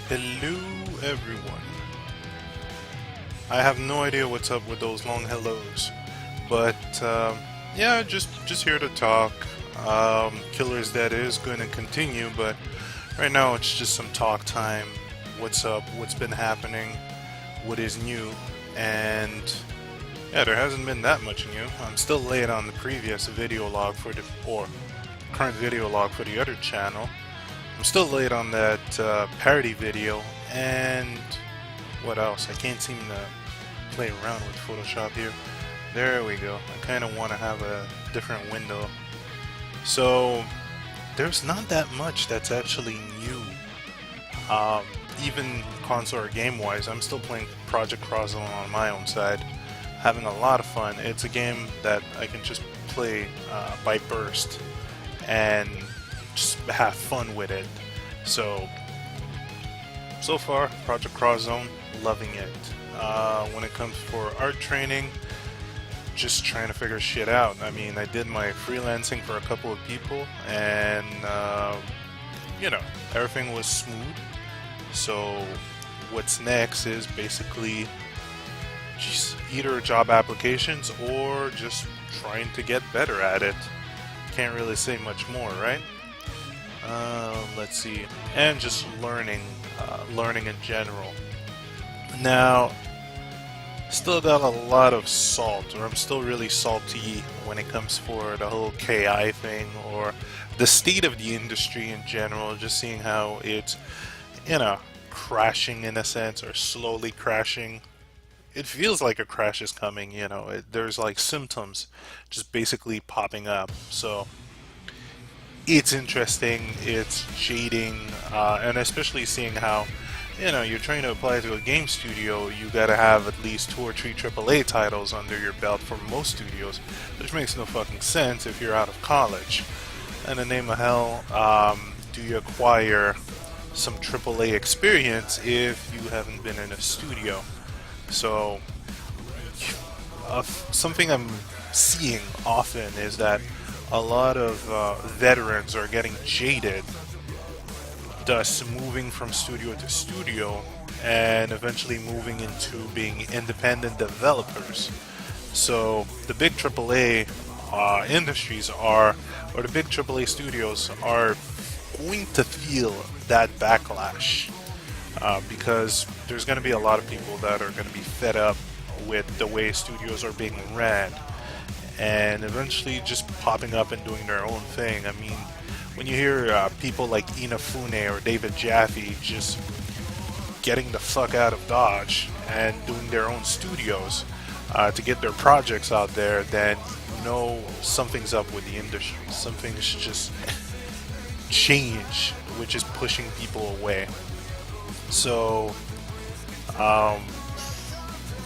Hello, everyone. I have no idea what's up with those long hellos, but yeah, just here to talk. Killer's Dead is going to continue, but right now it's just some talk time. What's up? What's been happening? What is new? And yeah, there hasn't been that much new. I'm still late on the previous video log for the or current video log for the other channel. I'm still late on that parody video, and what else? I can't seem to play around with Photoshop here. There we go. I kind of want to have a different window. So there's not that much that's actually new. Even console or game-wise, I'm still playing Project Cross Zone on my own side, having a lot of fun. It's a game that I can just play by burst and just have fun with it. So far, Project Cross Zone, loving it. When it comes for art training, just trying to figure shit out. I mean, I did my freelancing for a couple of people, and everything was smooth. So what's next is basically just either job applications or just trying to get better at it. Can't really say much more, right? Let's see, and just learning in general. Now, still got a lot of salt, or I'm still really salty when it comes for the whole KI thing, or the state of the industry in general, just seeing how it's, crashing in a sense, or slowly crashing. It feels like a crash is coming, there's like symptoms just basically popping up. So it's interesting, it's jading, and especially seeing how, you're trying to apply to a game studio, you gotta have at least 2 or 3 AAA titles under your belt for most studios, which makes no fucking sense if you're out of college. In the name of hell, do you acquire some AAA experience if you haven't been in a studio? So, something I'm seeing often is that a lot of veterans are getting jaded, thus moving from studio to studio and eventually moving into being independent developers. So the big AAA industries or the big AAA studios are going to feel that backlash because there's going to be a lot of people that are going to be fed up with the way studios are being ran, and eventually just popping up and doing their own thing. I mean, when you hear people like Inafune or David Jaffe just getting the fuck out of Dodge and doing their own studios to get their projects out there, then you know something's up with the industry. Something's just changed, which is pushing people away. So,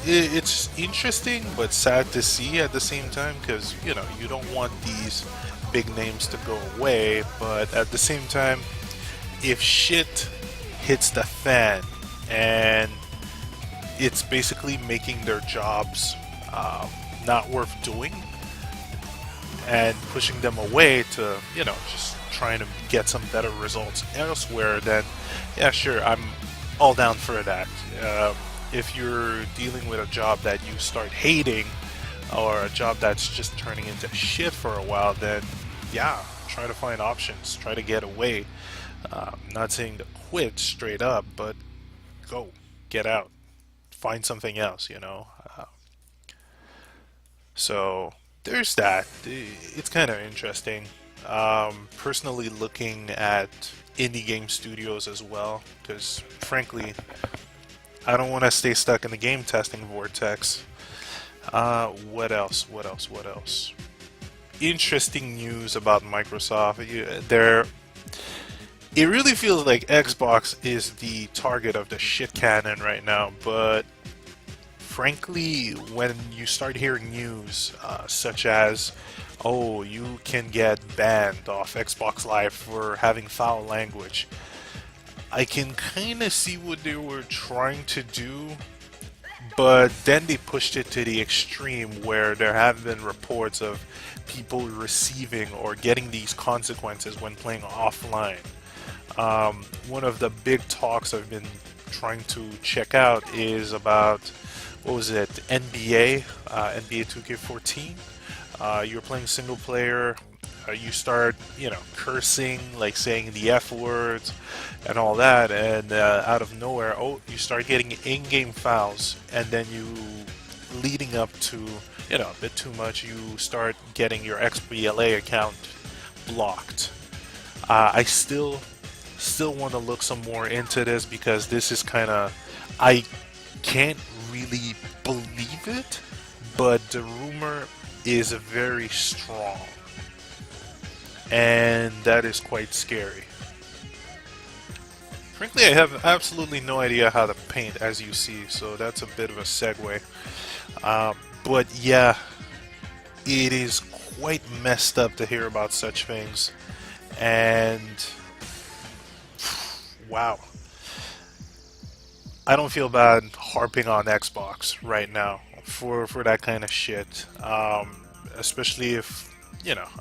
it's interesting but sad to see at the same time, because you don't want these big names to go away, but at the same time, if shit hits the fan and it's basically making their jobs not worth doing and pushing them away to just trying to get some better results elsewhere, then yeah, sure, I'm all down for that. If you're dealing with a job that you start hating, or a job that's just turning into shit for a while, then yeah, try to find options, try to get away. Not saying to quit straight up, but go, get out, find something else. So there's that. It's kind of interesting. Personally looking at indie game studios as well, because frankly, I don't want to stay stuck in the game testing vortex. What else? Interesting news about Microsoft. It really feels like Xbox is the target of the shit cannon right now, but frankly, when you start hearing news such as, oh, you can get banned off Xbox Live for having foul language, I can kind of see what they were trying to do, but then they pushed it to the extreme where there have been reports of people receiving or getting these consequences when playing offline. One of the big talks I've been trying to check out is about, what was it, NBA, NBA 2K14. You're playing single player. You start, cursing, like saying the F words and all that, and out of nowhere, you start getting in-game fouls, and then leading up to, a bit too much, you start getting your XBLA account blocked. I still want to look some more into this, because this is I can't really believe it, but the rumor is very strong, and that is quite scary. Frankly, I have absolutely no idea how to paint, as you see, so that's a bit of a segue. But yeah, it is quite messed up to hear about such things, and wow. I don't feel bad harping on Xbox right now for that kind of shit. Especially if,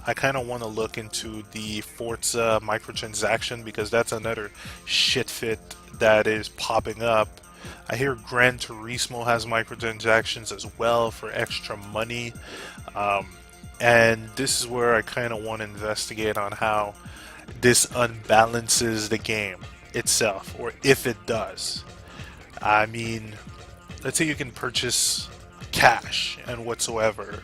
I kind of want to look into the Forza microtransaction, because that's another shit fit that is popping up. I hear Gran Turismo has microtransactions as well for extra money. And this is where I kind of want to investigate on how this unbalances the game itself, or if it does. I mean, let's say you can purchase cash and whatsoever.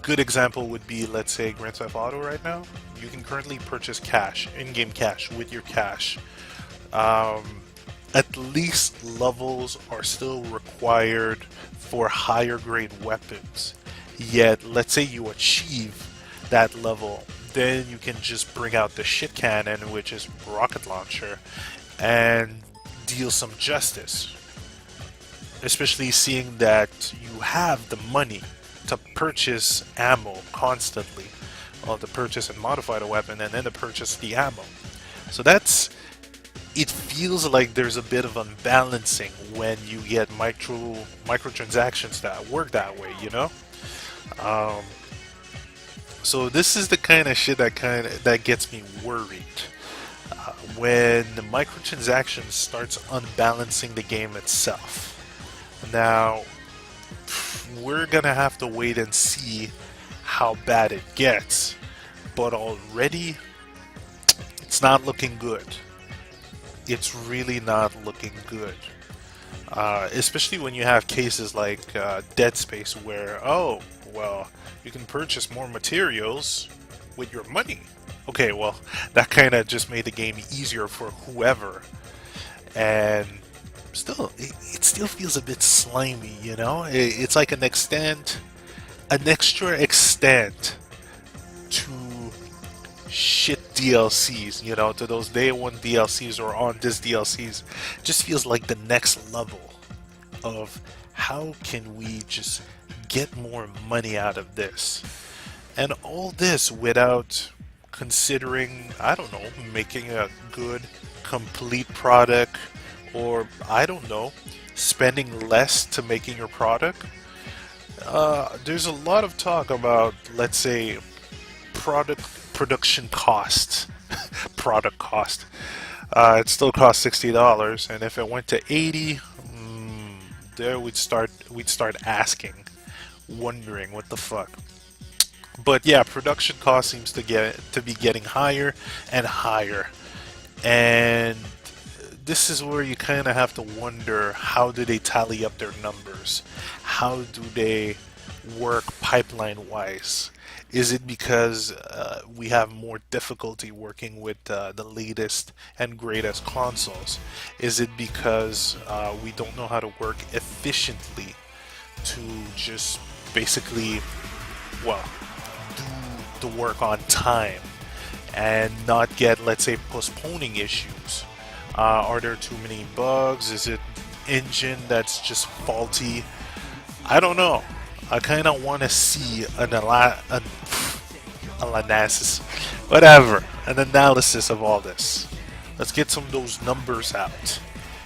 Good example would be, let's say, Grand Theft Auto right now. You can currently purchase cash, in-game cash, with your cash. At least levels are still required for higher grade weapons. Yet, let's say you achieve that level, then you can just bring out the shit cannon, which is rocket launcher, and deal some justice. Especially seeing that you have the money to purchase ammo constantly, or to purchase and modify the weapon, and then to purchase the ammo. So it feels like there's a bit of unbalancing when you get microtransactions that work that way, So this is the kind of shit that gets me worried. When the microtransactions starts unbalancing the game itself. Now, we're gonna have to wait and see how bad it gets, but already it's not looking good. It's really not looking good. Especially when you have cases like Dead Space, where, you can purchase more materials with your money. Okay, well, that kind of just made the game easier for whoever. And still, it still feels a bit slimy, It's like an extra extent to shit DLCs, to those day one DLCs or on this DLCs. Just feels like the next level of how can we just get more money out of this. And all this without considering, I don't know, making a good, complete product, or, I don't know, spending less to making your product. There's a lot of talk about, let's say, production costs. Product cost. It still costs $60, and if it went to $80, there we'd start asking, wondering what the fuck. But yeah, production cost seems to be getting higher and higher, and this is where you kind of have to wonder, how do they tally up their numbers? How do they work pipeline wise? Is it because we have more difficulty working with the latest and greatest consoles? Is it because we don't know how to work efficiently to just basically, do the work on time and not get, let's say, postponing issues? Are there too many bugs? Is it engine that's just faulty? I don't know. I kind of want to see an analysis of all this. Let's get some of those numbers out.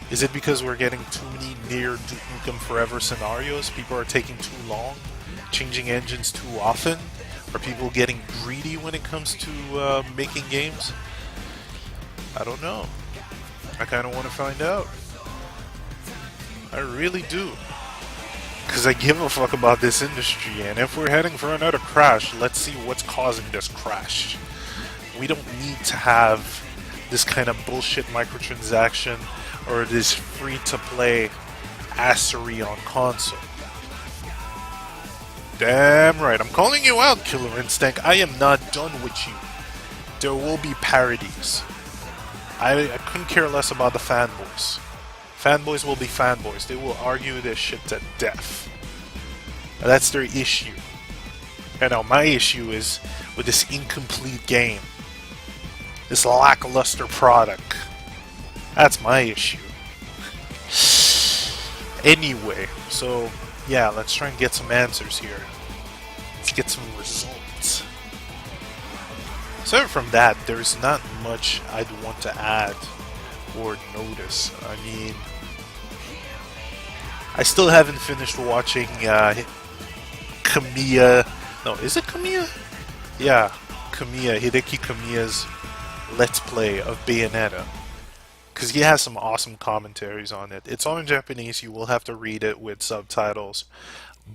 Is it because we're getting too many near Duke Nukem Forever scenarios? People are taking too long, changing engines too often? Are people getting greedy when it comes to making games? I don't know. I kind of want to find out. I really do. Because I give a fuck about this industry, and if we're heading for another crash, let's see what's causing this crash. We don't need to have this kind of bullshit microtransaction or this free-to-play assery on console. Damn right, I'm calling you out, Killer Instinct. I am not done with you. There will be parodies. I couldn't care less about the fanboys. Fanboys will be fanboys. They will argue this shit to death. That's their issue. And now my issue is with this incomplete game. This lackluster product. That's my issue. Anyway, so yeah, let's try and get some answers here. Let's get some results. Aside from that, there's not much I'd want to add or notice. I mean, I still haven't finished watching Kamiya. No, is it Kamiya? Yeah, Kamiya, Hideki Kamiya's Let's Play of Bayonetta. Because he has some awesome commentaries on it. It's all in Japanese, you will have to read it with subtitles.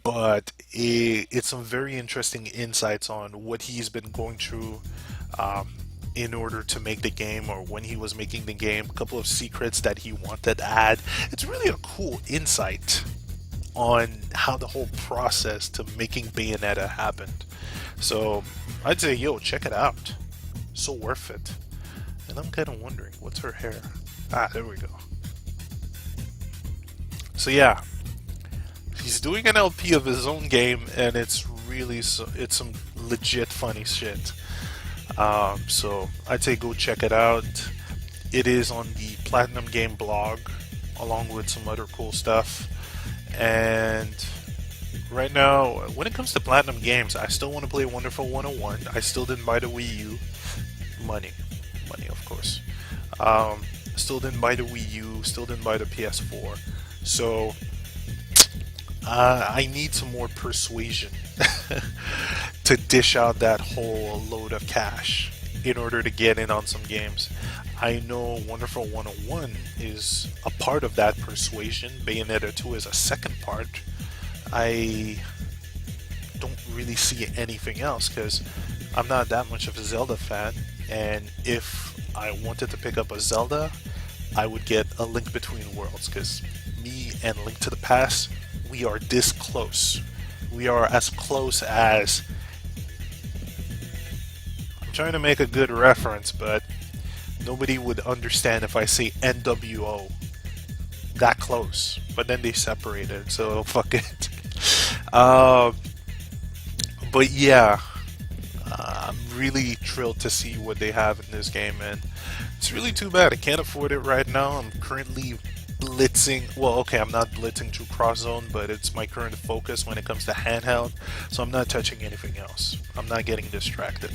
But it's some very interesting insights on what he's been going through in order to make the game, or when he was making the game, a couple of secrets that he wanted to add. It's really a cool insight on how the whole process to making Bayonetta happened. So I'd say, yo, check it out. So worth it. And I'm kind of wondering, what's her hair? Ah, there we go. So yeah, he's doing an LP of his own game, and it's really it's some legit funny shit. So I'd say go check it out. It is on the Platinum Game blog, along with some other cool stuff. And right now, when it comes to Platinum Games, I still want to play Wonderful 101. I still didn't buy the Wii U. Money, of course. Still didn't buy the Wii U. Still didn't buy the PS4. So I need some more persuasion to dish out that whole load of cash in order to get in on some games. I know Wonderful 101 is a part of that persuasion. Bayonetta 2 is a second part. I don't really see anything else because I'm not that much of a Zelda fan, and if I wanted to pick up a Zelda, I would get A Link Between Worlds, because me and Link to the Past, we are this close. We are as close as... I'm trying to make a good reference, but nobody would understand if I say NWO. That close. But then they separated, so fuck it. But yeah, I'm really thrilled to see what they have in this game, and it's really too bad I can't afford it right now. I'm currently blitzing, well, okay, I'm not blitzing through Cross Zone, but it's my current focus when it comes to handheld, so I'm not touching anything else. I'm not getting distracted.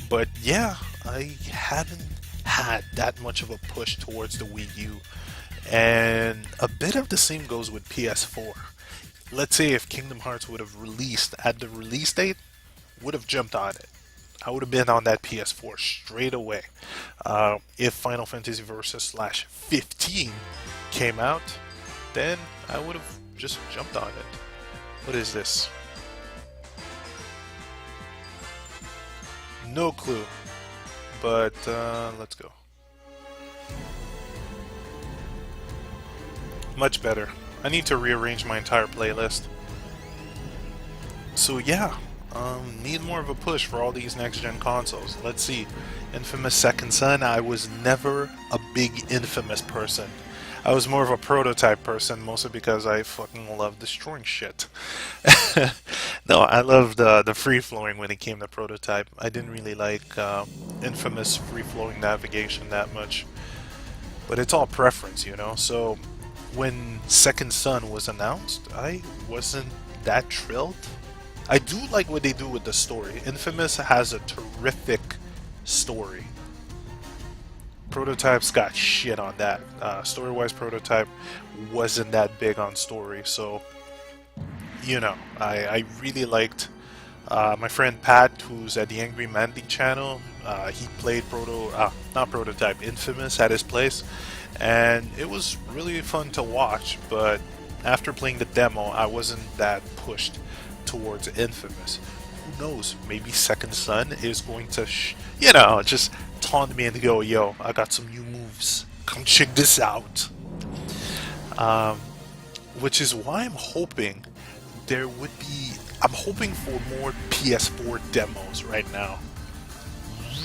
But yeah, I haven't had that much of a push towards the Wii U, and a bit of the same goes with PS4. Let's say if Kingdom Hearts would have released at the release date, would have jumped on it. I would have been on that PS4 straight away. If Final Fantasy Versus /15 came out, then I would have just jumped on it. What is this? No clue. But let's go. Much better. I need to rearrange my entire playlist. So yeah, need more of a push for all these next-gen consoles. Let's see. Infamous Second Son, I was never a big Infamous person. I was more of a Prototype person, mostly because I fucking love destroying shit. No, I loved the free-flowing when it came to Prototype. I didn't really like Infamous free-flowing navigation that much. But it's all preference, you know? So when Second Son was announced, I wasn't that thrilled. I do like what they do with the story. Infamous has a terrific story. Prototype's got shit on that. Story-wise, Prototype wasn't that big on story, so you know, I really liked My friend Pat, who's at the Angry Mandy channel, he played not Prototype, Infamous at his place, and it was really fun to watch. But after playing the demo, I wasn't that pushed towards Infamous. Who knows? Maybe Second Son is going to, just taunt me and go, "Yo, I got some new moves. Come check this out." Um, which is why I'm hoping there would be. I'm hoping for more PS4 demos right now.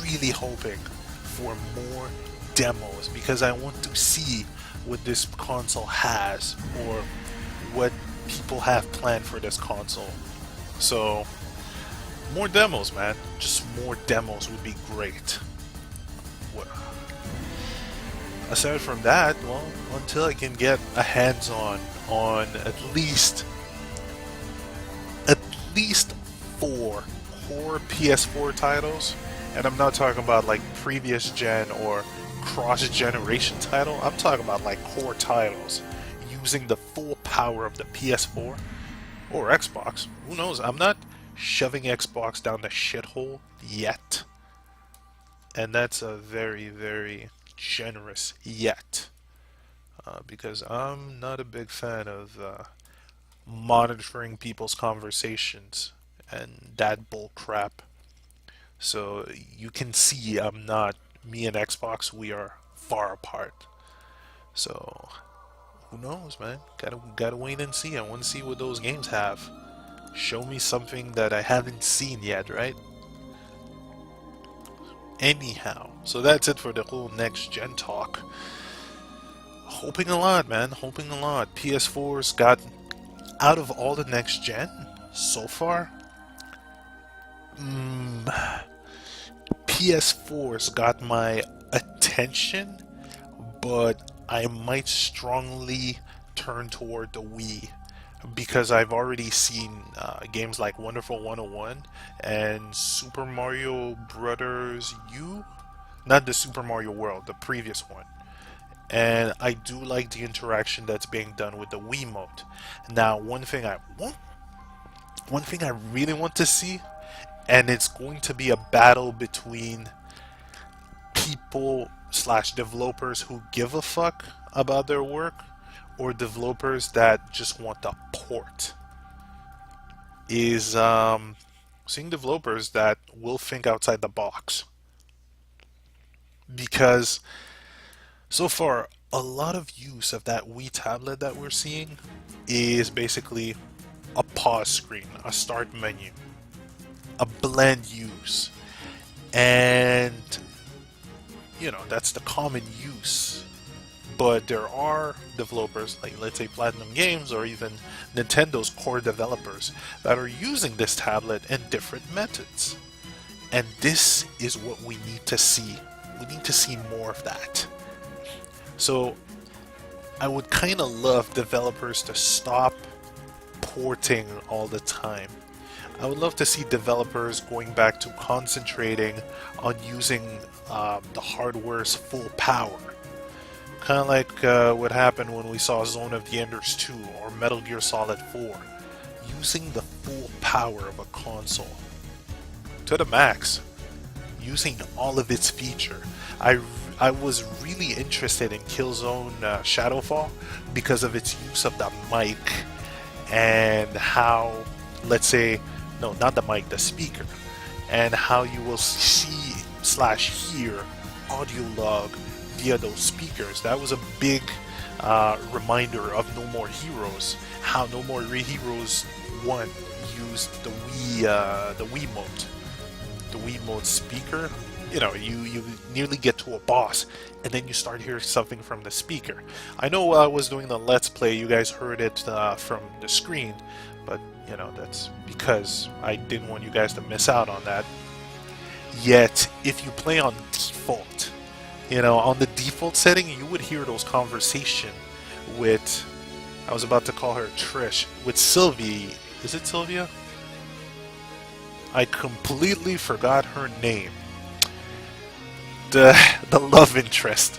Really hoping for more demos because I want to see what this console has or what people have planned for this console. So, more demos, man. Just more demos would be great. Aside from that, well, until I can get a hands-on on at least 4 core PS4 titles, and I'm not talking about like previous gen or cross-generation title. I'm talking about like core titles using the full power of the PS4 or Xbox. Who knows? I'm not shoving Xbox down the shithole yet, and that's a very, very generous yet, because I'm not a big fan of monitoring people's conversations and that bull crap. So you can see me and Xbox, we are far apart. So who knows, man? Gotta wait and see. I want to see what those games have. Show me something that I haven't seen yet, right? Anyhow, so that's it for the whole next gen talk. Hoping a lot, man. Hoping a lot. PS4's got, out of all the next gen so far, PS4's got my attention, but I might strongly turn toward the Wii because I've already seen games like Wonderful 101 and Super Mario Brothers U, not the Super Mario World, the previous one. And I do like the interaction that's being done with the Wiimote. Now, one thing I really want to see, and it's going to be a battle between people slash developers who give a fuck about their work or developers that just want a port, is seeing developers that will think outside the box. Because so far, a lot of use of that Wii tablet that we're seeing is basically a pause screen, a start menu, a blend use, and that's the common use. But there are developers like, let's say, Platinum Games or even Nintendo's core developers that are using this tablet in different methods. And this is what we need to see. We need to see more of that. So I would kind of love developers to stop porting all the time. I would love to see developers going back to concentrating on using the hardware's full power. Kind of like what happened when we saw Zone of the Enders 2 or Metal Gear Solid 4. Using the full power of a console to the max. Using all of its feature. I was really interested in Killzone Shadowfall because of its use of the mic and how, let's say, no, not the mic, the speaker, and how you will see slash hear audio log via those speakers. That was a big reminder of No More Heroes, how No More Heroes 1 used the Wiimote. The Wiimote speaker. You nearly get to a boss, and then you start hearing something from the speaker. I know I was doing the Let's Play, you guys heard it from the screen, but, that's because I didn't want you guys to miss out on that. Yet, if you play on default, on the default setting, you would hear those conversations with, I was about to call her Trish, with Sylvie. Is it Sylvia? I completely forgot her name. The love interest.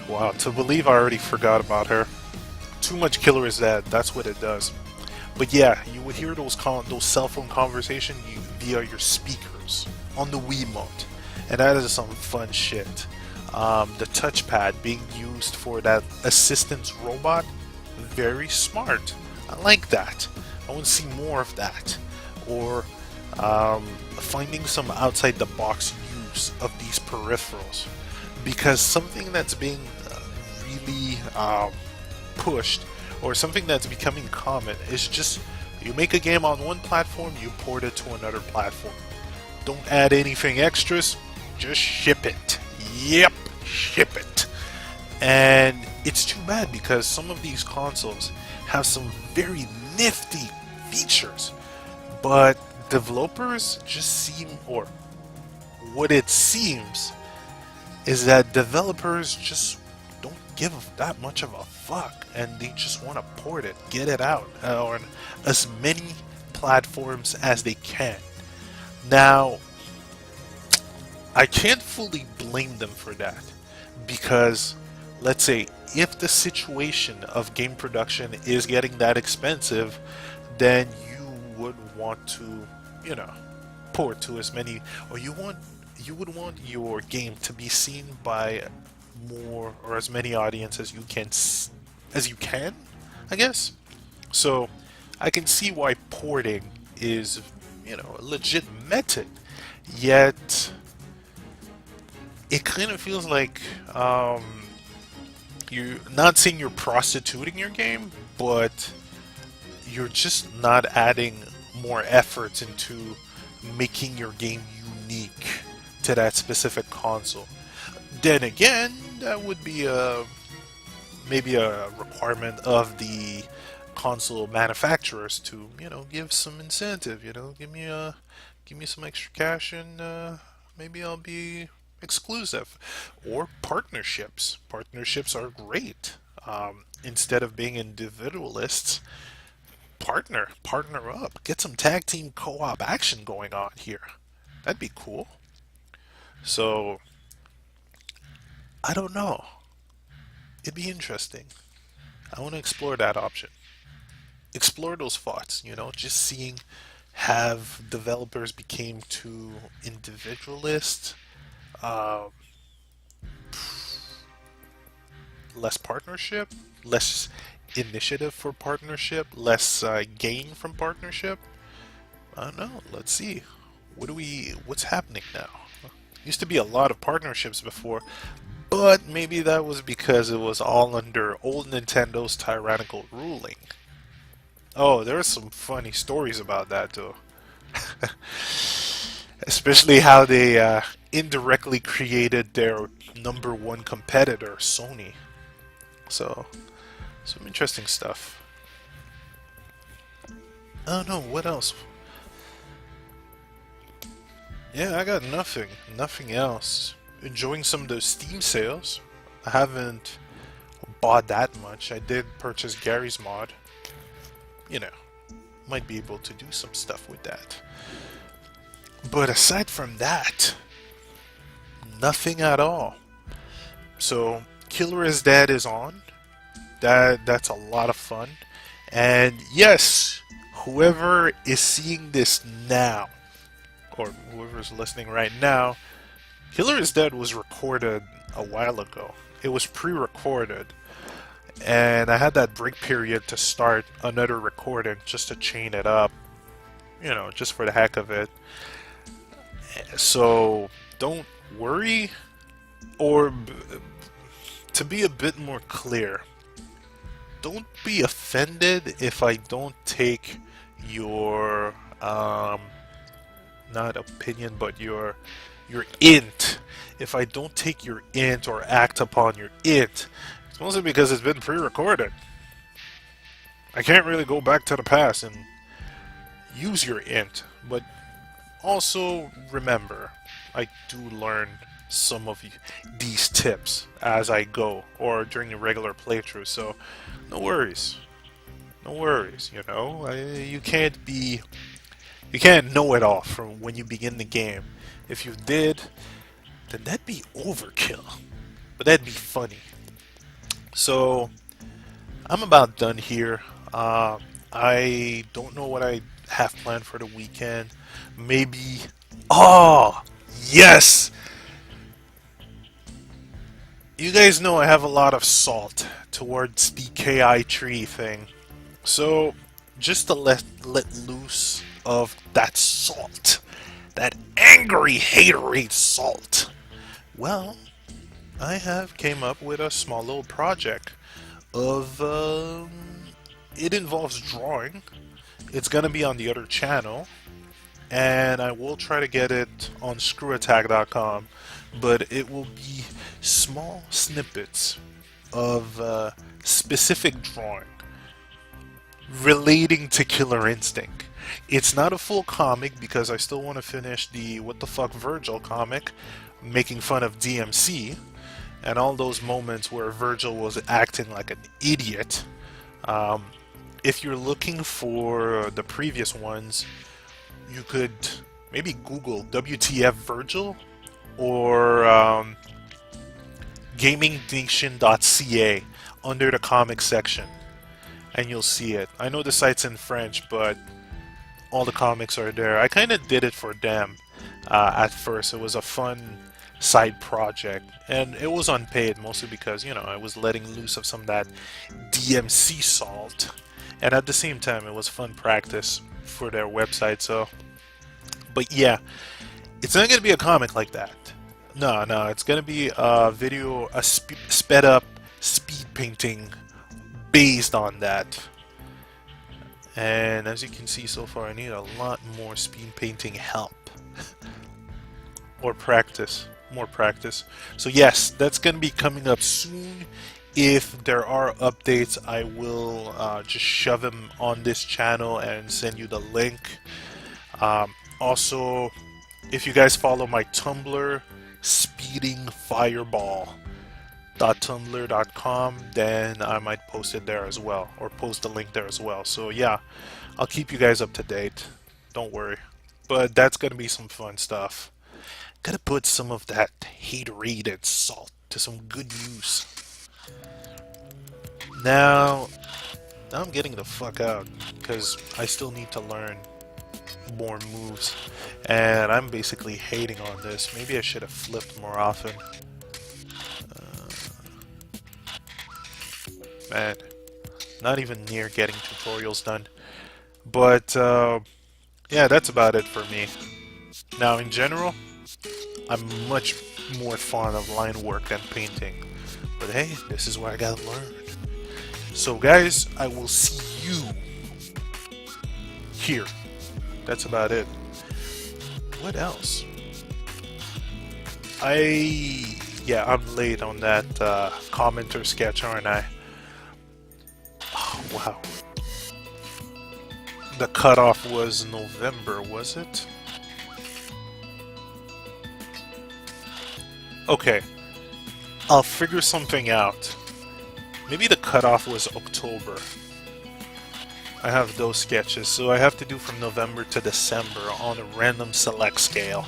Wow, to believe I already forgot about her. Too much Killer is Dead, that's what it does. But yeah, you would hear those cell phone conversations via your speakers on the Wiimote, and that is some fun shit. The touchpad being used for that assistance robot, very smart. I like that. I want to see more of that, or finding some outside the box use of these peripherals, because something that's being really pushed, or something that's becoming common, is just you make a game on one platform, you port it to another platform. Don't add anything extras, just ship it. Yep, ship it. And it's too bad because some of these consoles have some very nifty features, but developers just seem, or what it seems, is that developers just don't give that much of a fuck, and they just want to port it, get it out on as many platforms as they can. Now, I can't fully blame them for that, because let's say if the situation of game production is getting that expensive, then you would want to, you know, port to as many, or you would want your game to be seen by more or as many audience as you can, I guess. So I can see why porting is, a legit method. Yet it kind of feels like you're not saying you're prostituting your game, but you're just not adding more efforts into making your game unique to that specific console. Then again, that would be maybe a requirement of the console manufacturers to, give some incentive. Give me some extra cash, and maybe I'll be exclusive. Or partnerships. Partnerships are great. Instead of being individualists, partner up, get some tag team co-op action going on here. That'd be cool. So I don't know. It'd be interesting. I want to explore that option. Explore those thoughts, just seeing, have developers became too individualist, uh, less partnership, less initiative for partnership, less gain from partnership. I don't know. Let's see. What's happening now? Used to be a lot of partnerships before, but maybe that was because it was all under old Nintendo's tyrannical ruling. Oh, there are some funny stories about that too. Especially how they indirectly created their number one competitor, Sony. So, some interesting stuff. I don't know, what else? Yeah, I got nothing. Nothing else. Enjoying some of those Steam sales. I haven't bought that much. I did purchase Gary's mod. Might be able to do some stuff with that. But aside from that, nothing at all. So, Killer is Dead is on. That's a lot of fun. And yes, whoever is seeing this now, or whoever's listening right now, Killer is Dead was recorded a while ago. It was pre-recorded, and I had that break period to start another recording just to chain it up, just for the heck of it. So don't worry, or to be a bit more clear, don't be offended if I don't take your not opinion, but your int. If I don't take your int or act upon your int, it's mostly because it's been pre-recorded. I can't really go back to the past and use your int, but also remember, I do learn some of these tips as I go, or during a regular playthrough, so no worries. No worries, you can't know it all from when you begin the game. If you did, then that'd be overkill. But that'd be funny. So, I'm about done here. I don't know what I have planned for the weekend. Maybe. Oh, yes! You guys know I have a lot of salt towards the KI tree thing. So, just to let loose of that salt, that angry haterade salt. Well, I have came up with a small little project of it involves drawing. It's gonna be on the other channel, and I will try to get it on screwattack.com, but it will be small snippets of specific drawing relating to Killer Instinct. It's not a full comic because I still want to finish the What the Fuck Virgil comic, making fun of DMC and all those moments where Virgil was acting like an idiot. Um, if you're looking for the previous ones, you could maybe Google WTF Virgil or GamingNation.ca under the comic section, and you'll see it. I know the site's in French, but all the comics are there. I kind of did it for them at first. It was a fun side project, and it was unpaid mostly because, you know, I was letting loose of some of that DMC salt, and at the same time it was fun practice for their website. So, but yeah, it's not gonna be a comic like that. No, no, it's gonna be a video, a sped up speed painting based on that. And as you can see so far, I need a lot more speed painting help. Or practice. More practice. So yes, that's going to be coming up soon. If there are updates, I will just shove them on this channel and send you the link. Also, if you guys follow my Tumblr, speedingfireball.tumblr.com, then I might post it there as well, or post the link there as well. So yeah, I'll keep you guys up to date. Don't worry. But that's gonna be some fun stuff. Gotta put some of that haterade and salt to some good use. Now I'm getting the fuck out because I still need to learn more moves, and I'm basically hating on this. Maybe I should have flipped more often. Man, not even near getting tutorials done. But yeah, that's about it for me. Now, in general, I'm much more fond of line work than painting. But hey, this is what I gotta learn. So guys, I will see you here. That's about it. What else? Yeah, I'm late on that commenter sketch, aren't I? Oh, wow. The cutoff was November, was it? Okay, I'll figure something out. Maybe the cutoff was October. I have those sketches, so I have to do from November to December on a random select scale.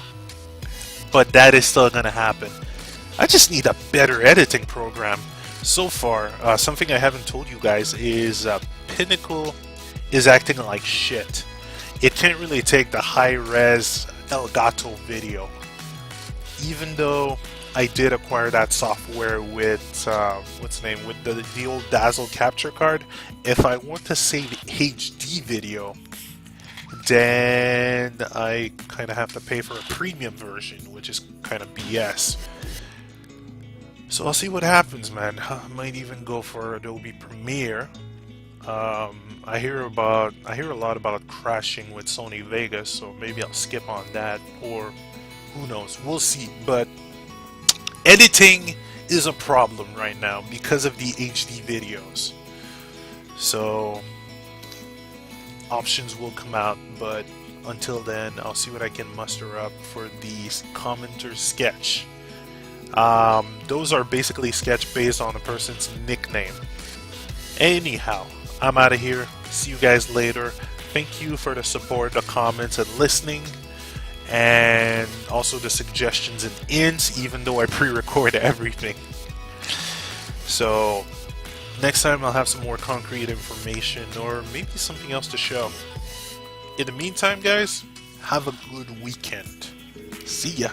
But that is still gonna happen. I just need a better editing program. So far, something I haven't told you guys is Pinnacle is acting like shit. It can't really take the high-res Elgato video. Even though I did acquire that software with, what's the name, with the old Dazzle capture card, if I want to save HD video, then I kind of have to pay for a premium version, which is kind of BS. So I'll see what happens, man. I might even go for Adobe Premiere. I hear a lot about crashing with Sony Vegas, so maybe I'll skip on that, or who knows, we'll see. But editing is a problem right now because of the HD videos. So options will come out, but until then, I'll see what I can muster up for the commenter sketch. Those are basically sketch based on a person's nickname. Anyhow, I'm out of here. See you guys later. Thank you for the support, the comments, and listening, and also the suggestions and ins, even though I pre-record everything. So Next time I'll have some more concrete information or maybe something else to show. In the meantime, guys, have a good weekend. See ya.